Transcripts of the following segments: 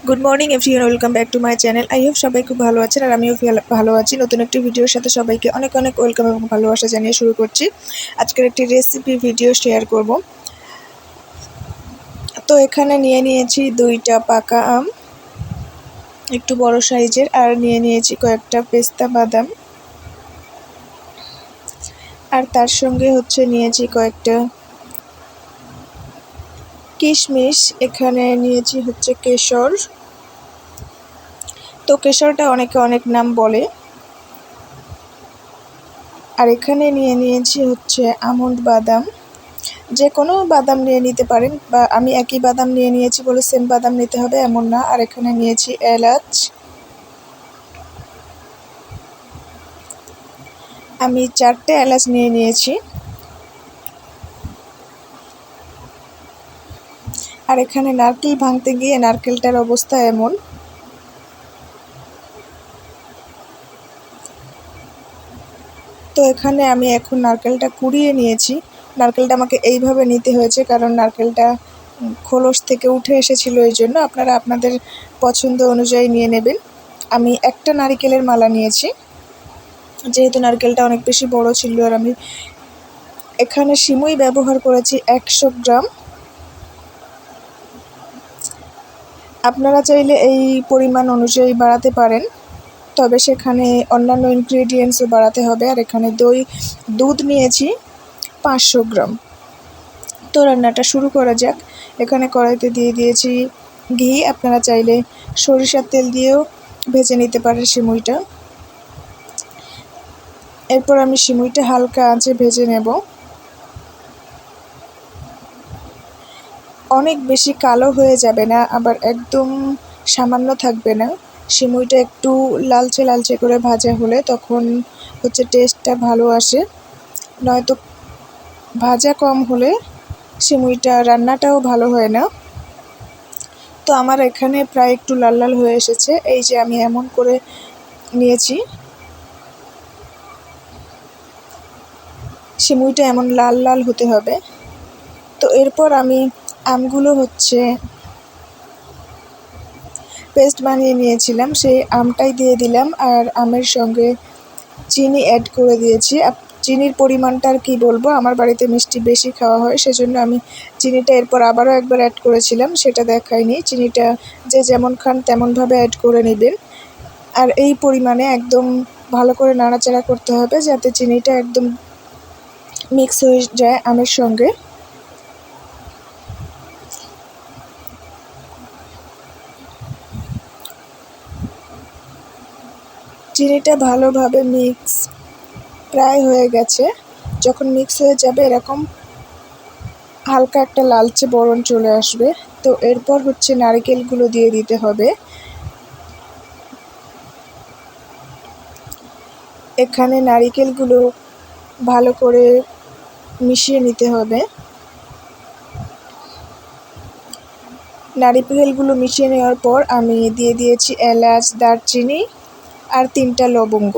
Good morning everyone, welcome back to my channel. I hope সবাই খুব ভালো আছেন আর আমিও ভালো আছি। নতুন একটি ভিডিওর সাথে সবাইকে অনেক অনেক ওয়েলকাম এবং ভালোবাসা জানিয়ে শুরু করছি। আজকের একটি রেসিপি ভিডিও শেয়ার করব। তো এখানে নিয়ে নিয়েছি 2টা পাকা আম, একটু বড় সাইজের, আর নিয়ে নিয়েছি কয়েকটা পেস্তা বাদাম, আর তার সঙ্গে নিয়েছি কয়েকটা কিশমিশ। এখানে নিয়েছি কেশর। তো কেশরটা অনেকে অনেক নাম বলে। আর এখানে নিয়ে নিয়েছি আমন্ড বাদাম। যে কোনো বাদাম নিয়ে নিতে পারেন, বা আমি একই বাদাম নিয়ে নিয়েছি বলে সেম বাদাম নিতে হবে এমন না। আর এখানে নিয়েছি এলাচ। আমি 4টে এলাচ নিয়ে নিয়েছি। আর এখানে নারকেল ভাঙতে গিয়ে নারকেলটার অবস্থা এমন। তো এখানে আমি এখন নারকেলটা কুড়িয়ে নিয়েছি। নারকেলটা আমাকে এইভাবে নিতে হয়েছে কারণ নারকেলটা খোলস থেকে উঠে এসেছিল, এই জন্য আপনারা আপনাদের পছন্দ অনুযায়ী নিয়ে নেবেন। আমি একটা নারকেলের মালা নিয়েছি যেহেতু নারকেলটা অনেক বেশি বড় ছিল। আর আমি এখানে সিমুই ব্যবহার করেছি 100 গ্রাম। আপনারা চাইলে এই পরিমাণ অনুযায়ী বাড়াতে পারেন, তবে সেখানে অন্যান্য ইনগ্রেডিয়েন্টসও বাড়াতে হবে। আর এখানে দুধ নিয়েছি 500 গ্রাম। তো রান্নাটা শুরু করা যাক। এখানে কড়াইতে দিয়ে দিয়েছি ঘি। আপনারা চাইলে সরিষার তেল দিয়েও ভেজে নিতে পারেন সিমুইটা। এরপর আমি সিমুইটা হালকা আঁচে ভেজে নেব। অনেক বেশি কালো হয়ে যাবে না, আবার একদম সামান্য থাকবে না। সিমুইটা একটু লালচে লালচে করে ভাজা হলে তখন টেস্টটা ভালো আসে। নয়তো ভাজা কম হলে সিমুইটা রান্নাটাও ভালো হয় না। তো আমার এখানে প্রায় একটু লাল লাল হয়ে এসেছে। এই যে আমি এমন করে নিয়েছি, সিমুইটা এমন লাল লাল হতে হবে। তো এরপর আমি আমগুলো পেস্ট বানিয়ে নিয়েছিলাম, সেই আমটাই দিয়ে দিলাম। আর আমের সঙ্গে চিনি অ্যাড করে দিয়েছি। চিনির পরিমাণটা আর কি বলবো, আমার বাড়িতে মিষ্টি বেশি খাওয়া হয়, সেজন্য আমি চিনিটা এরপর আবারও একবার অ্যাড করেছিলাম, সেটা দেখাইনি। চিনিটা যে যেমন খান তেমনভাবে অ্যাড করে নেবেন। আর এই পরিমাণে একদম ভালো করে নাড়াচাড়া করতে হবে যাতে চিনিটা একদম মিক্স হয়ে যায় আমের সঙ্গে। চিনিটা ভালোভাবে প্রায় হয়ে গেছে। যখন মিক্স হয়ে যাবে এরকম হালকা একটা লালচে বরণ চলে আসবে, তো এরপর নারকেলগুলো দিয়ে দিতে হবে। এখানে নারকেলগুলো ভালো করে মিশিয়ে নিতে হবে। নারকেলগুলো মিশিয়ে নেওয়ার পর আমি দিয়ে দিয়েছি এলাচ, দারচিনি আর 3টা লবঙ্গ।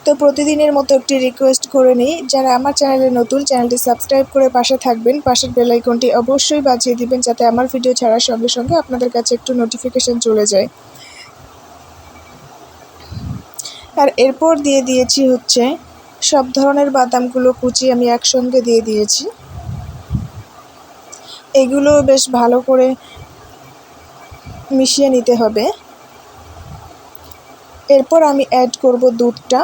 তো প্রতিদিনের মতো একটি রিকোয়েস্ট করে নিই, যারা আমার চ্যানেলে নতুন, চ্যানেলটি সাবস্ক্রাইব করে পাশে থাকবেন। পাশের বেল আইকনটি অবশ্যই বাজিয়ে দিবেন যাতে আমার ভিডিও ছাড়ার সঙ্গে সঙ্গে আপনাদের কাছে একটু নোটিফিকেশন চলে যায়। আর এরপর দিয়ে দিয়েছি সব ধরনের বাদামগুলো কুচি আমি একসঙ্গে দিয়ে দিয়েছি। এগুলো বেশ ভালো করে মিশিয়ে নিতে হবে। এরপর আমি অ্যাড করব দুধটা,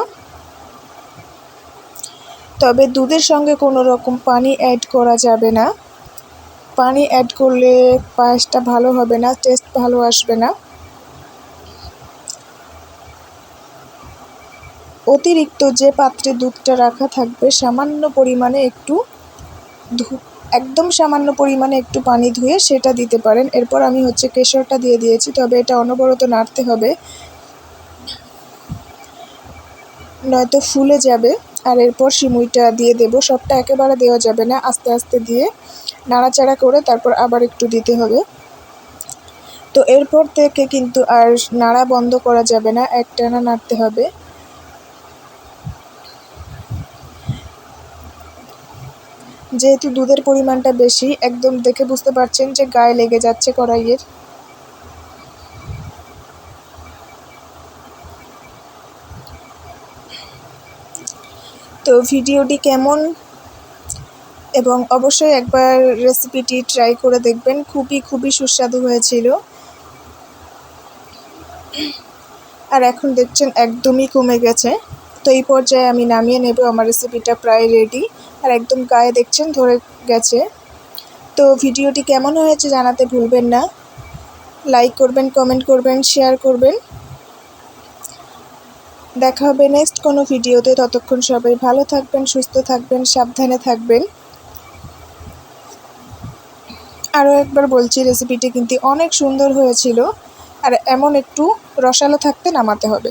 তবে দুধের সঙ্গে কোনো রকম পানি অ্যাড করা যাবে না। পানি অ্যাড করলে পায়েসটা ভালো হবে না, টেস্ট ভালো আসবে না। অতিরিক্ত যে পাত্রে দুধটা রাখা থাকবে সামান্য পরিমাণে একদম সামান্য পরিমাণে একটু পানি ধুয়ে সেটা দিতে পারেন। এরপর আমি কেশরটা দিয়ে দিয়েছি, তবে এটা অনবরত নাড়তে হবে, নয়তো ফুলে যাবে। আর এরপর সিমুইটা দিয়ে দেব। সবটা একেবারে দেওয়া যাবে না, আস্তে আস্তে দিয়ে নাড়াচাড়া করে তারপর আবার একটু দিতে হবে। তো এরপর থেকে কিন্তু আর নাড়া বন্ধ করা যাবে না, একটানা নাড়তে হবে। যেহেতু দুধের পরিমাণটা বেশি, একদম দেখে বুঝতে পারছেন যে গায়ে লেগে যাচ্ছে কড়াইয়ের। তো ভিডিওটি কেমন, এবং অবশ্যই একবার রেসিপিটি ট্রাই করে দেখবেন, খুবই সুস্বাদু হয়েছিল। আর এখন দেখছেন একদমই কমে গেছে। তো এই পর্যায়ে আমি নামিয়ে নেব, আমার রেসিপিটা প্রায় রেডি। আর একদম গায়ে দেখছেন ধরে গেছে। তো ভিডিওটি কেমন হয়েছে জানাতে ভুলবেন না। লাইক করবেন, কমেন্ট করবেন, শেয়ার করবেন। দেখা হবে নেক্সট কোনো ভিডিওতে। ততক্ষণ সবাই ভালো থাকবেন, সুস্থ থাকবেন, সাবধানে থাকবেন। আরও একবার বলছি, রেসিপিটি কিন্তু অনেক সুন্দর হয়েছিল। আর এমন একটু রসালো থাকতে নামাতে হবে।